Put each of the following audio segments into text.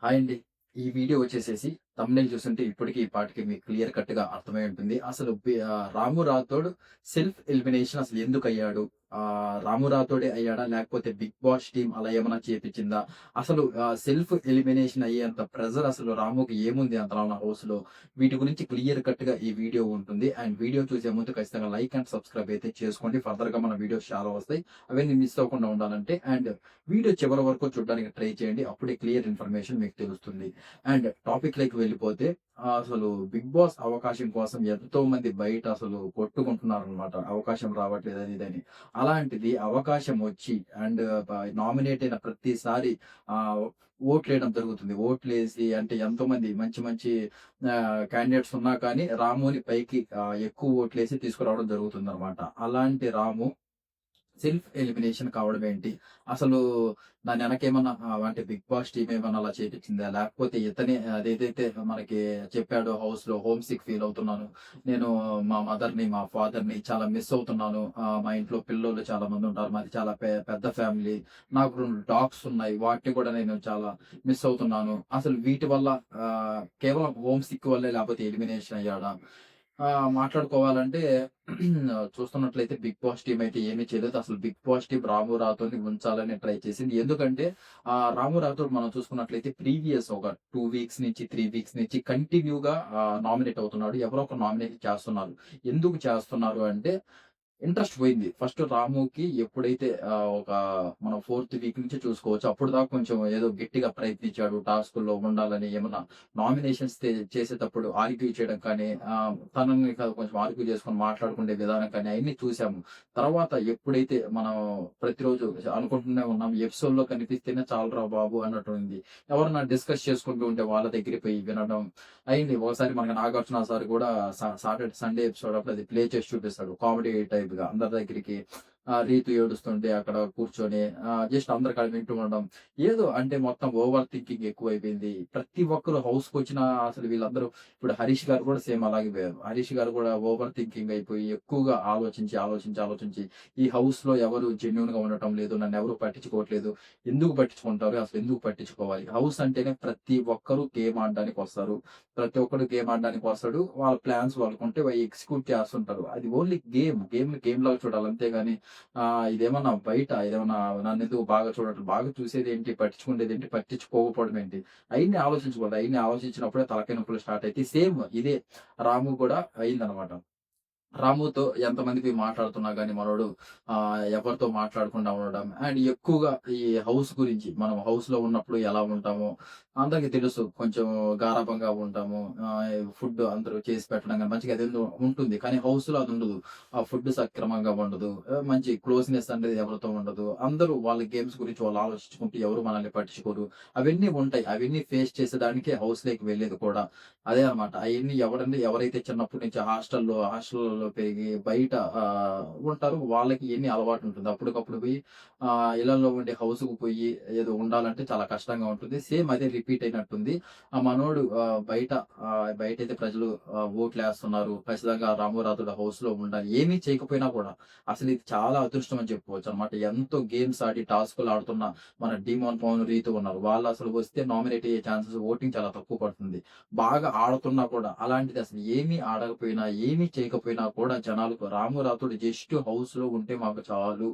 Hi అండి. ఈ video వచ్చేసేసి థంబ్‌నెయిల్ చూస్తుంటే ఇప్పటికి ఈ పాటికి మీకు క్లియర్ కట్‌గా అర్థమై ఉంటుంది. అసలు 'రాము రాథోడ్' సెల్ఫ్ ఎలిమినేషన్ అసలు ఎందుకయ్యాడు? 'రాము రాథోడే' అయ్యాడా? లేకపోతే 'బిగ్ బాస్' టీమ్ అలా ఏమన్నా చేపిచ్చిందా? అసలు సెల్ఫ్ ఎలిమినేషన్ అయ్యేంత ప్రెషర్ అసలు రాముకి ఏముంది అంతలా హౌస్‌లో? వీటి గురించి క్లియర్ కట్‌గా ఈ వీడియో ఉంటుంది. అండ్ వీడియో చూసే ముందు ఖచ్చితంగా లైక్ అండ్ సబ్స్క్రైబ్ అయితే చేసుకోండి. ఫర్దర్‌గా మన వీడియోస్ చాలా వస్తాయి. అవన్నీ మిస్ అవ్వకుండా ఉండాలంటే అండ్ వీడియో చివరి వరకు చూడడానికి ట్రై చేయండి. అప్పుడే క్లియర్ ఇన్ఫర్మేషన్ మీకు తెలుస్తుంది. అండ్ టాపిక్‌లోకి వెళ్ళిపోతే అసలు 'బిగ్ బాస్' అవకాశం కోసం ఎంతో మంది బయట అసలు కొట్టుకుంటున్నారనమాట. అవకాశం రావట్లేదు అది ఇదని. అలాంటిది అవకాశం వచ్చి అండ్ నామినేట్ అయిన ప్రతిసారి ఆహ్, ఓట్లేయడం జరుగుతుంది. ఓట్లేసి అంటే ఎంతోమంది మంచి మంచి క్యాండిడేట్స్ ఉన్నా కానీ రాముని పైకి ఎక్కువ ఓట్లేసి తీసుకురావడం జరుగుతుందనమాట. అలాంటి రాము సెల్ఫ్ ఎలిమినేషన్ కావడం ఏంటి? అసలు దాని వెనకేమన్నా అంటే 'బిగ్ బాస్' టీమ్ ఏమన్నా అలా చేపిచ్చిందా? లేకపోతే ఇతనే అదేదైతే మనకి చెప్పాడో హౌస్‌లో హోమ్ సిక్ ఫీల్ అవుతున్నాను. నేను మా మదర్‌ని, మా ఫాదర్‌ని చాలా మిస్ అవుతున్నాను. మా ఇంట్లో పిల్లోళ్ళు చాలా మందుంటారు. మాది చాలా పెద్ద ఫ్యామిలీ. నాకు 2 డాగ్స్ ఉన్నాయి. వాటిని కూడా నేను చాలా మిస్ అవుతున్నాను. అసలు వీటి వల్ల కేవలం హోమ్ సిక్ వల్లే లేకపోతే ఎలిమినేషన్ అయ్యాడా? మాట్లాడుకోవాలంటే చూస్తున్నట్లయితే 'బిగ్ బాస్' టీమ్ అయితే ఏమీ చేయలేదు. అసలు 'బిగ్ బాస్' టీమ్ రాము రాథోడ్‌ని ఉంచాలని ట్రై చేసింది. ఎందుకంటే రాము రాథోడ్ మనం చూసుకున్నట్లయితే ప్రీవియస్ ఒక 2 వీక్స్ నుంచి, 3 వీక్స్ నుంచి కంటిన్యూగా నామినేట్ అవుతున్నాడు. ఎవరో ఒకరు నామినేట్ చేస్తున్నారు. ఎందుకు చేస్తున్నారు అంటే ఇంట్రెస్ట్ పోయింది. ఫస్ట్ రాముకి ఎప్పుడైతే ఒక మనం ఫోర్త్ వీక్ నుంచి చూసుకోవచ్చు. అప్పటిదాకా కొంచెం ఏదో గట్టిగా ప్రయత్నించాడు. టాస్కుల్లో ఉండాలని ఏమన్నా నామినేషన్స్ చేసేటప్పుడు ఆర్గ్యూ చేయడం కానీ, తనని కొంచెం ఆర్గ్యూ చేసుకొని మాట్లాడుకునే విధానం కానీ అయన్నీ చూసాము. తర్వాత ఎప్పుడైతే మనం ప్రతిరోజు అనుకుంటూనే ఉన్నాం. ఎపిసోడ్‌లో కనిపిస్తేనే చాలురా బాబు అన్నట్టుంది. ఎవరన్నా డిస్కస్ చేసుకుంటూ ఉంటే వాళ్ళ దగ్గరికి పోయి వినడం అయింది. ఒకసారి మనకి 'నాగార్జున' సార్ గూడా సండే ఎపిసోడ్ అప్పుడు అది ప్లే చేసి చూపిస్తాడు. కామెడీ టైప్‌గా అందరి దగ్గరికి రీతు ఏడుస్తుంటే అక్కడ కూర్చొని జస్ట్ అందరి కాడ వింటూ ఉండడం. ఏదో అంటే మొత్తం ఓవర్ థింకింగ్ ఎక్కువైపోయింది. ప్రతి ఒక్కరు హౌస్‌కొచ్చినా అసలు వీళ్ళందరూ ఇప్పుడు 'హరీష్' గారు కూడా సేమ్ అలాగే పోయారు. 'హరీష్' గారు కూడా ఓవర్ థింకింగ్ అయిపోయి ఎక్కువగా ఆలోచించి ఈ హౌస్‌లో ఎవరు జెన్యూన్‌గా ఉండటం లేదు. నన్నెవరు పట్టించుకోవట్లేదు. ఎందుకు పట్టించుకుంటారు? అసలు ఎందుకు పట్టించుకోవాలి? హౌస్ అంటేనే ప్రతి ఒక్కరు గేమ్ ఆడడానికొస్తారు. ప్రతి ఒక్కడు గేమ్ ఆడడానికి వస్తాడు. వాళ్ళ ప్లాన్స్ వాళ్ళకుంటే అవి ఎగ్జిక్యూట్ చేస్తుంటారు. అది ఓన్లీ గేమ్. గేమ్‌ని గేమ్‌లాగా చూడాలి. అంతేగాని ఇదేమన్నా బయట ఇదేమన్నా నన్నెందుకు బాగా చూడట్లేదు. బాగా చూసేదేంటి? పట్టించుకునేదేంటి? పట్టించుకోకపోవడం ఏంటి? అయన్నీ ఆలోచించకూడదు. అయన్నీ ఆలోచించినప్పుడే తలకాయ నొప్పులు స్టార్ట్ అయితాయి. సేమ్ ఇదే రాము కూడా అయిందనమాట. రాముతో ఎంతమంది పోయి మాట్లాడుతున్నా గాని మనోడు ఎవరితో మాట్లాడకుండా ఉండడం. అండ్ ఎక్కువగా ఈ హౌస్ గురించి మనం హౌస్‌లో ఉన్నప్పుడు ఎలా ఉంటామో అందరికి తెలుసు. కొంచెం గారాబంగా ఉంటాము. ఫుడ్ అందరూ చేసి పెట్టడం గాని మంచిగా అదేందో ఉంటుంది. కానీ హౌస్‌లో అదుండదు. ఆ ఫుడ్ సక్రమంగా వండదు. మంచి క్లోజ్‌నెస్ అనేది ఎవరితో ఉండదు. అందరూ వాళ్ళ గేమ్స్ గురించి వాళ్ళు ఆలోచించుకుంటూ ఎవరు మనల్ని పట్టించుకోరు. అవన్నీ ఉంటాయి. అవన్నీ ఫేస్ చేసేదానికే హౌస్‌లోకి వెళ్ళేది కూడా. అదే అన్నమాట. అయన్నీ ఎవరైతే చిన్నప్పటి నుంచి హాస్టల్‌లలో పెరిగి బయట ఉంటారో వాళ్ళకి ఇయన్నీ అలవాటుంటుంది. అప్పటికప్పుడు పోయి ఇళ్లల్లో ఉండే హౌస్‌కి పోయి ఏదో ఉండాలంటే చాలా కష్టంగా ఉంటుంది. సేమ్ అదే రిపీట్ అయినట్టుంది. మనోడు బయటైతే ప్రజలు ఓట్లేస్తున్నారు. ఖచ్చితంగా రామోరాతుడు హౌస్‌లో ఉండాలి. ఏమీ చేయకపోయినా కూడా అసలు ఇది చాలా అదృష్టం అని చెప్పుకోవచ్చనమాట. ఎంతో గేమ్స్ ఆడి టాస్కులు ఆడుతున్న మన 'డీమోన్ పవన్' రీతు ఉన్నారు. వాళ్ళు అసలు వస్తే నామినేట్ అయ్యే ఛాన్సెస్ ఓటింగ్ చాలా తక్కువ పడుతుంది. బాగా ఆడుతున్నా కూడా. అలాంటిది అసలు ఏమీ ఆడకపోయినా, ఏమీ చేయకపోయినా కూడా జనాలకు రాము రాథోడ్ జస్ట్ హౌస్‌లో ఉంటే మాకు చాలు,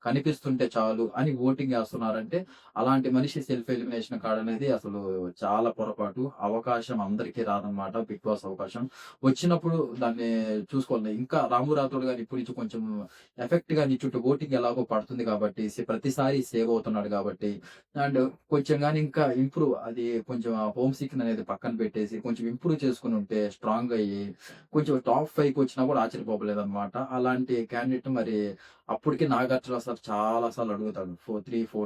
కనిపిస్తుంటే చాలు అని ఓటింగ్ ఏస్తున్నారంటే, అలాంటి మనిషి సెల్ఫ్ ఎలిమినేషన్ కాడనేది అసలు చాలా పొరపాటు. అవకాశం అందరికీ రాదనమాట. 'బిగ్ బాస్' అవకాశం. వచ్చినప్పుడు దాన్ని చూసుకోవాలి. ఇంకా రాము రాథోడ్ గారు ఇప్పటి నుంచి కొంచెం ఎఫెక్ట్‌గా నీ చుట్టూ ఓటింగ్ ఎలాగో పడుతుంది కాబట్టి, ప్రతిసారి సేవ్ అవుతున్నాడు కాబట్టి అండ్ కొంచెం గాని ఇంకా అది కొంచెం ఆ హోమ్ సిక్‌ని అనేది పక్కన పెట్టేసి, కొంచెం ఇంప్రూవ్ చేసుకొనుంటే స్ట్రాంగ్ అయ్యి, కొంచెం టాప్ 5కి వచ్చినా కూడా ఆశ్చర్యపోబోలేదన్నమాట. అలాంటి క్యాండిడేట్ మరి అప్పటికి నాగార్జున సార్ చాలా సార్లు అడుగుతాడు. 4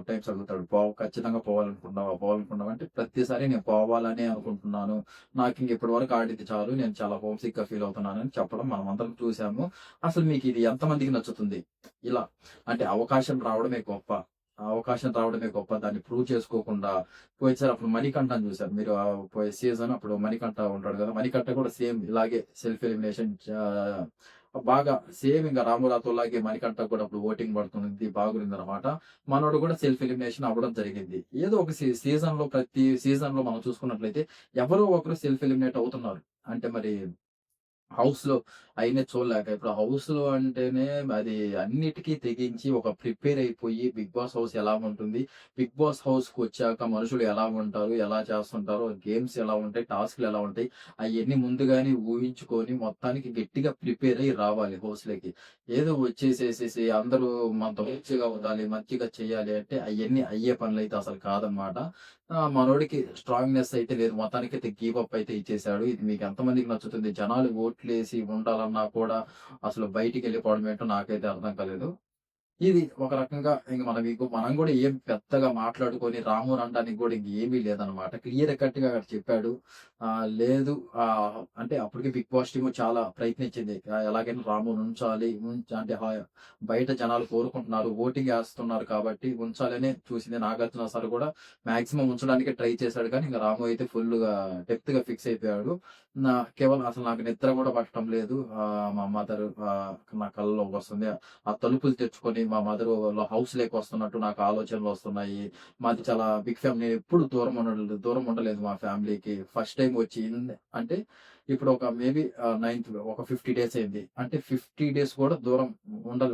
టైమ్స్ అడుగుతాడు. ఖచ్చితంగా పోవాలనుకుంటున్నావా? పోవాలనుకుంటున్నావా? అంటే ప్రతిసారి నేను పోవాలనే అనుకుంటున్నాను. నాకింక ఇప్పటి వరకు ఆడింది చాలు. నేను చాలా హోమ్ సిక్‌గా ఫీల్ అవుతున్నానని చెప్పడం మనమందరం చూసాము. అసలు మీకిది ఎంతమందికి నచ్చుతుంది? ఇలా అంటే అవకాశం రావడమే గొప్ప. ఆ అవకాశం రావడమే గొప్ప. దాన్ని ప్రూవ్ చేసుకోకుండా పోయినసారి అప్పుడు మణికంఠని చూసారు. మీరు పోయే సీజన్ అప్పుడు మణికంఠ ఉంటాడు గదా! మణికంఠ కూడా సేమ్ ఇలాగే సెల్ఫ్ ఎలిమినేషన్ బాగా సేమ్ ఇంక 'రాము రాథోడ్‌లాగే' మణికంఠకు కూడా అప్పుడు ఓటింగ్ పడుతుంది. బాగుందనమాట. మనోడు కూడా సెల్ఫ్ ఎలిమినేషన్ అవ్వడం జరిగింది. ఏదో ఒక సీజన్‌లో ప్రతి సీజన్‌లో మనం చూసుకున్నట్లయితే ఎవరో ఒకరు సెల్ఫ్ ఎలిమినేట్ అవుతున్నారు. అంటే మరి హౌస్‌లో అయన్నీ చూడలేక. ఇప్పుడు హౌస్‌లో అంటేనే అది అన్నిటికి తెగించి ఒక ప్రిపేర్ అయిపోయి 'బిగ్ బాస్' హౌస్ ఎలా ఉంటుంది? 'బిగ్ బాస్' హౌస్‌కొచ్చాక మనుషులు ఎలా ఉంటారు? ఎలా చేస్తుంటారో? గేమ్స్ ఎలా ఉంటాయి? టాస్క్‌లు ఎలా ఉంటాయి? అయన్నీ ముందుగానే ఊహించుకొని మొత్తానికి గట్టిగా ప్రిపేర్ అయ్యి రావాలి హౌస్‌లోకి. ఏదో వచ్చేసేసేసి అందరూ మనతో మంచిగా ఉండాలి, మంచిగా చేయాలి అంటే అయన్నీ అయ్యే పనులైతే అసలు కాదనమాట. మనోడికి స్ట్రాంగ్‌నెస్ అయితే లేదు. మొత్తానికైతే గివ్ అప్ అయితే ఇచ్చేసాడు. ఇది మీకు ఎంతమందికి నచ్చుతుంది? జనాలు ఓట్లేసి ఉండాలన్నా కూడా అసలు బయటికెళ్ళిపోవడం ఏంటో నాకైతే అర్థం కాలేదు. ఇది ఒక రకంగా ఇంక మనం గూడా ఏం పెద్దగా మాట్లాడుకొని రాము అనడానికి గూడా ఇంకేమీ లేదనమాట. క్లియర్ కట్‌గా అక్కడ చెప్పాడు. లేదు అంటే అప్పటికి 'బిగ్ బాస్' టీమ్ చాలా ప్రయత్నించింది. ఎలాగైనా రాముని ఉంచాలి. అంటే బయట జనాలు కోరుకుంటున్నారు. ఓటింగ్ ఏస్తున్నారు కాబట్టి ఉంచాలనే చూసింది. నాగార్జున సార్ గూడా మాక్సిమం ఉంచడానికే ట్రై చేశాడు కానీ, ఇంక రాము అయితే ఫుల్లుగా డెప్త్‌గా ఫిక్స్ అయిపోయాడు. కేవలం అసలు నాకు నిద్ర గూడా పట్టడం లేదు. మా మదర్ నా కల్లోకొస్తుంది. ఆ తలుపులు తెరుచుకొని మా మదరు హౌస్‌లోకొస్తున్నట్టు నాకు ఆలోచనలొస్తున్నాయి. మాది చాలా బిగ్ ఫ్యామిలీ. నేనెప్పుడు దూరం ఉండలేదు మా ఫ్యామిలీకి. ఫస్ట్ టైమ్ వచ్చి అంటే ఇప్పుడు ఒక మేబీ ఒక 50 డేస్ అయింది. అంటే 50 డేస్ కూడా దూరం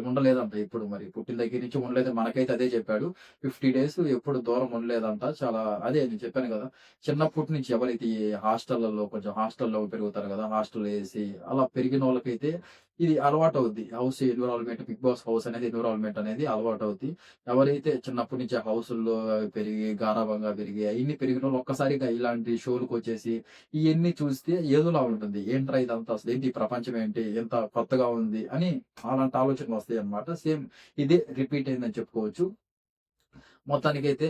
ఉండలేదంట ఎప్పుడు మరి. పుట్టిన దగ్గర నుంచి ఉండలేదు. మనకైతే అదే చెప్పాడు. 50 డేస్ ఎప్పుడు దూరం ఉండలేదంట. చాలా అదే నేను చెప్పాను గదా! చిన్నప్పటి నుంచి ఎవరైతే ఈ హాస్టల్‌లో పెరుగుతారు గదా! హాస్టల్‌లో ఏసి అలా పెరిగినోళ్ళకైతే ఇది అలవాటవుద్ది. House environment 'big boss' house అనేది ఎన్విరాన్మెంట్ అనేది అలవాటవుద్ది. ఎవరైతే చిన్నప్పటి నుంచి ఆ హౌసుల్లో పెరిగి, గారాబంగా పెరిగి, అయన్నీ పెరిగినోళ్ళు ఒక్కసారిగా ఇలాంటి షోలకొచ్చేసి, ఇయన్నీ చూస్తే ఏదోలా ఉంటుంది. ఏంట్రా ఇదంతా అసలేంటి ఈ ప్రపంచం ఏంటి? ఇంత కొత్తగా ఉంది అని అలాంటి ఆలోచనలొస్తాయన్నమాట. సేమ్ ఇదే రిపీట్ అయిందని చెప్పుకోవచ్చు. మొత్తానికైతే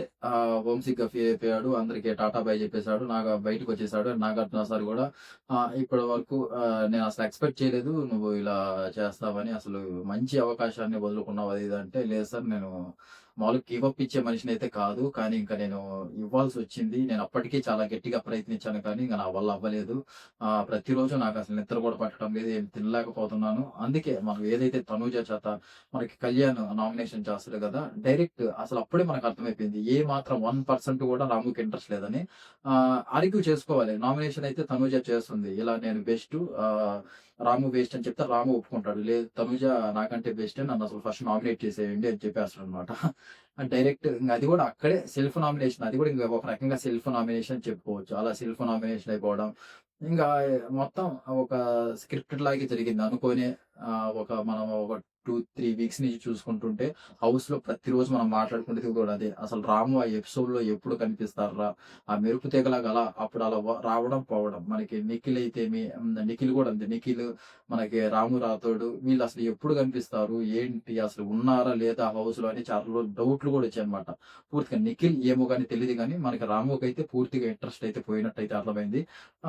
వంశీ ఫీ అయిపోయాడు. అందరికి టాటా బై చెప్పేసాడు. బయటికొచ్చేసాడు. నాగార్జున సార్ గూడా ఇప్పటి వరకు నేనసలు ఎక్స్‌పెక్ట్ చేయలేదు. నువ్వు ఇలా చేస్తావని. అసలు మంచి అవకాశాన్ని వదులుకున్నావు అది ఇది అంటే, లేదు సార్ నేను మామూలుగా గివ్ అప్ ఇచ్చే మనిషినైతే కాదు. కానీ ఇంక నేను ఇవ్వాల్సొచ్చింది. నేను అప్పటికి చాలా గట్టిగా ప్రయత్నించాను కానీ ఇంక నా వల్ల అవ్వలేదు. ప్రతిరోజు నాకసలు నిద్ర కూడా పట్టడం లేదు. ఏం తినలేకపోతున్నాను. అందుకే మనం ఏదైతే తనూజ చేత మనకి కళ్యాణ్ నామినేషన్ చేస్తాడు కదా! డైరెక్ట్ అసలు అప్పుడే మనకు అర్థమైపోయింది. ఏ మాత్రం 1% కూడా రాముకి ఇంట్రెస్ట్ లేదని. ఆర్గ్యూ చేసుకోవాలి. నామినేషన్ అయితే తనూజ చేస్తుంది. ఇలా నేను బెస్టు రాము వేస్ట్ అని చెప్తే రాము ఒప్పుకుంటాడు. లేదు తనూజ నాకంటే బెస్టే నన్నసలు ఫస్ట్ నామినేట్ చేసేయండి అని చెప్పేస్తాడనమాట. డైరెక్ట్ ఇంగ అది కూడా అక్కడే సెల్ఫ్ నామినేషన్. అది కూడా ఇంక ఒక రకంగా సెల్ఫ్ నామినేషన్ చెప్పుకోవచ్చు. అలా సెల్ఫ్ నామినేషన్ అయిపోవడం. ఇంగా మొత్తం ఒక స్క్రిప్టెడ్ లాగే జరిగింది. అనుకోనే మనం ఒక 2, 3 వీక్స్ నుంచి చూసుకుంటుంటే హౌస్‌లో ప్రతిరోజు మనం మాట్లాడుకునేది కూడా అదే. అసలు రాము ఆ ఎపిసోడ్‌లో ఎప్పుడు కనిపిస్తార్రా? ఆ మెరుపు తీగలాగా అప్పుడు అలా రావడం, పోవడం. మనకి నిఖిల్ అయితేమి నిఖిల్ కూడా అంతే. నిఖిల్, మనకి రాము రాథోడు వీళ్ళసలు ఎప్పుడు కనిపిస్తారు? ఏంటి? అసలు ఉన్నారా? లేదా హౌస్‌లో అని చాలా డౌట్‌లు కూడా వచ్చాయన్నమాట. పూర్తిగా నిఖిల్ ఏమో గాని తెలీదు గానీ, మనకి రాముకైతే పూర్తిగా ఇంట్రెస్ట్ అయితే పోయినట్టయితే అర్థమైంది.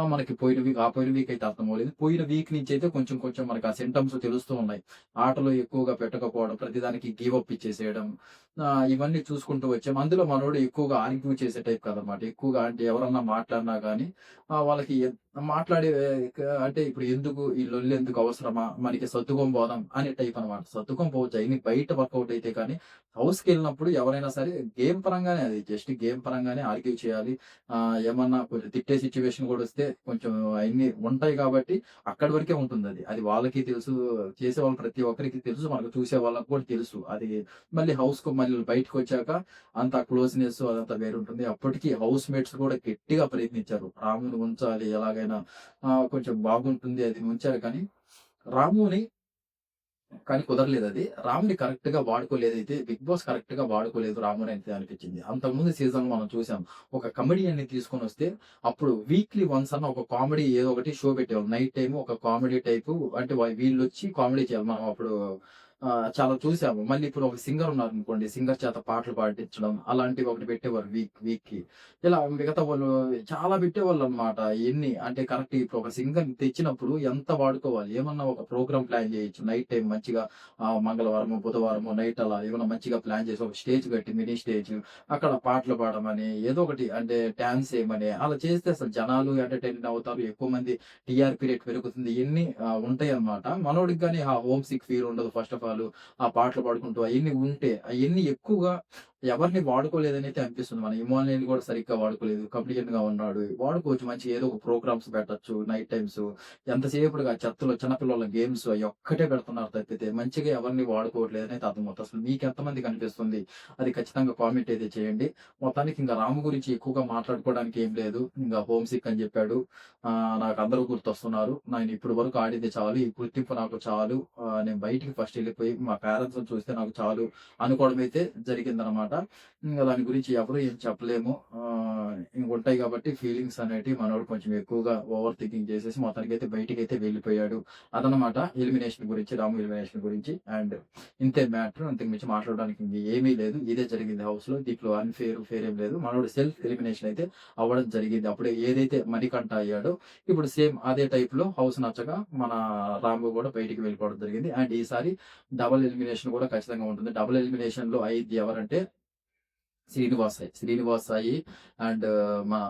మనకి పోయిన వీక్ అయితే అర్థమవ్వలేదు. పోయిన వీక్ నుంచయితే కొంచెం కొంచెం మనకు ఆ సింప్టమ్స్ తెలుస్తూ ఉన్నాయి. ఆటలో ఎక్కువగా పెట్టకపోవడం, ప్రతిదానికి గివ్ అప్ ఇచ్చేసేయడం. ఇవన్నీ చూసుకుంటూ వచ్చాం. అందులో మనోడు ఎక్కువగా ఆర్గ్యూ చేసే టైప్ కాదనమాట. ఎక్కువగా అంటే ఎవరన్నా మాట్లాడినా గాని వాళ్ళకి మాట్లాడే అంటే ఇప్పుడు ఎందుకు ఈ లొల్లెందుకు అవసరమా? మనకి సర్దుకొని పోదాం అనే టైప్ అనమాట. సర్దుకొని పోవచ్చు. అయన్నీ బయట వర్కౌట్ అయితే కానీ హౌస్‌కెళ్ళినప్పుడు ఎవరైనా సరే గేమ్ పరంగానే అది జస్ట్ గేమ్ పరంగానే ఆర్గ్యూ చేయాలి. ఏమన్నా కొంచెం తిట్టే సిట్యుయేషన్ కూడా వస్తే కొంచెం అయన్నీ ఉంటాయి కాబట్టి అక్కడి వరకే ఉంటుందది. అది వాళ్ళకి తెలుసు. చేసేవాళ్ళు ప్రతి ఒక్కరికి తెలుసు. మనకు చూసే వాళ్ళకి కూడా తెలుసు. అది మళ్ళీ బయటికొచ్చాక అంత క్లోజ్‌నెస్ అదంతా వేరుంటుంది. అప్పటికి హౌస్ మేట్స్ కూడా గట్టిగా ప్రయత్నించారు. రాముని ఉంచాలి ఎలాగైనా కొంచెం బాగుంటుంది అది ఉంచారు కానీ, రాముని కానీ కుదరలేదది. రాముని కరెక్ట్‌గా వాడుకోలేదైతే 'బిగ్ బాస్' కరెక్ట్‌గా వాడుకోలేదు రాముని అయితే అనిపించింది. అంతకుముందు సీజన్‌లో మనం చూసాం. ఒక కమెడియన్‌ని తీసుకొనొస్తే అప్పుడు వీక్లీ వన్స్ అన్న ఒక కామెడీ ఏదో ఒకటి షో పెట్టేవాళ్ళు. నైట్ టైమ్ ఒక కామెడీ టైపు అంటే వీళ్ళొచ్చి కామెడీ చేయాలి. మనం అప్పుడు చాలా చూసాము. మళ్ళీ ఇప్పుడు ఒక సింగర్ ఉన్నారనుకోండి, సింగర్ చేత పాటలు పాడించడం అలాంటివి ఒకటి పెట్టేవారు వీక్‌కి. ఇలా మిగతా వాళ్ళు చాలా పెట్టేవాళ్ళనమాట. ఎన్ని అంటే కరెక్ట్ ఇప్పుడు ఒక సింగర్‌ని తెచ్చినప్పుడు ఎంత వాడుకోవాలి? ఏమన్నా ఒక ప్రోగ్రామ్ ప్లాన్ చేయొచ్చు. నైట్ టైమ్ మంచిగా మంగళవారమో, బుధవారమో నైట్ అలా ఏమన్నా మంచిగా ప్లాన్ చేసి ఒక స్టేజ్ కట్టి మినీ స్టేజ్ అక్కడ పాటలు పాడమని ఏదో ఒకటి అంటే డాన్స్ చేయమని అలా చేస్తే అసలు జనాలు ఎంటర్‌టైన్ అవుతారు. ఎక్కువ మంది టీఆర్‌పీ రేట్ పెరుగుతుంది. ఇయన్నీ ఉంటాయన్నమాట. మనోడికి గాని ఆ హోమ్ సిక్ ఫీల్ ఉండదు ఫస్ట్ ఆఫ్ ఆల్. ఆ పాటలు పాడుకుంటూ అయన్నీ ఉంటే అయన్నీ ఎక్కువగా ఎవరిని వాడుకోలేదనైతే అనిపిస్తుంది. మన ఇమానుయేల్‌ని కూడా సరిగ్గా వాడుకోలేదు. కమెడియన్‌గా ఉన్నాడు. వాడుకోవచ్చు మంచిగా ఏదో ఒక ప్రోగ్రామ్స్ పెట్టొచ్చు నైట్ టైమ్స్. ఎంతసేపటికి ఆ చెత్తలో చిన్న పిల్లల గేమ్స్ అయి ఒక్కటే పెడుతున్నారు తప్పితే మంచిగా ఎవరిని వాడుకోవట్లేదనైతే అర్థమవుతుంది. అసలు మీకెంతమందికి అనిపిస్తుంది? అది ఖచ్చితంగా కామెంట్ అయితే చేయండి. మొత్తానికి ఇంక రాము గురించి ఎక్కువగా మాట్లాడుకోవడానికి ఏం లేదు. ఇంక హోమ్ సిక్ అని చెప్పాడు. నాకందరూ గుర్తొస్తున్నారు. నేను ఇప్పటి వరకు ఆడింది చాలు. ఈ గుర్తింపు నాకు చాలు. నేను బయటికి ఫస్ట్ ఎళ్ళిపోయి మా పేరెంట్స్‌ని చూస్తే నాకు చాలు అనుకోవడం అయితే జరిగిందనమాట. ఇంగ దాని గురించి ఎవరు ఏం చెప్పలేము. ఇంగుంటాయి కాబట్టి ఫీలింగ్స్ అనేటివి మనోడు కొంచెం ఎక్కువగా ఓవర్ థింకింగ్ చేసేసి మొత్తానికైతే బయటికైతే వెళ్ళిపోయాడు. అదనమాట ఎలిమినేషన్ గురించి, రాము ఎలిమినేషన్ గురించి. అండ్ ఇంతే మ్యాటర్. అంతకు మించి మాట్లాడడానికి ఇంక ఏమీ లేదు. ఇదే జరిగింది హౌస్‌లో. దీంట్లో ఫెయిర్ ఏం లేదు. మనోడు సెల్ఫ్ ఎలిమినేషన్ అయితే అవ్వడం జరిగింది. అప్పుడే ఏదైతే మణికంఠ అయ్యాడో ఇప్పుడు సేమ్ అదే టైప్‌లో హౌస్ నచ్చక మన రాము గూడా బయటికి వెళ్ళిపోవడం జరిగింది. అండ్ ఈసారి డబుల్ ఎలిమినేషన్ గూడా ఖచ్చితంగా ఉంటుంది. డబుల్ ఎలిమినేషన్‌లో అయ్యిద్ది ఎవరంటే శ్రీనివాస్ సాయి అండ్ మా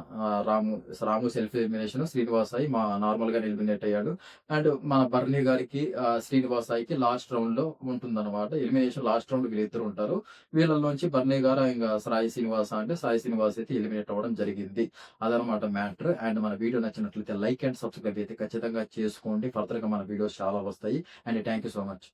రాము సెల్ఫ్ ఎలిమినేషన్. శ్రీనివాస్ సాయి నార్మల్‌గానే ఎలిమినేట్ అయ్యాడు. అండ్ మన బర్నీ గారికి శ్రీనివాస్ సాయికి లాస్ట్ రౌండ్‌లో ఉంటుందన్నమాట. ఎలిమినేషన్ లాస్ట్ రౌండ్ వీళ్ళిద్దరు ఉంటారు. వీళ్ళలోంచి బర్నీ గారు ఇంగ సాయి శ్రీనివాస్ అయితే ఎలిమినేట్ అవ్వడం జరిగింది. అదనమాట మ్యాటర్. అండ్ మన వీడియో నచ్చినట్లయితే లైక్ అండ్ సబ్స్క్రైబ్ అయితే ఖచ్చితంగా చేసుకోండి. ఫర్దర్‌గా మన వీడియోస్ చాలా వస్తాయి. And thank you so much.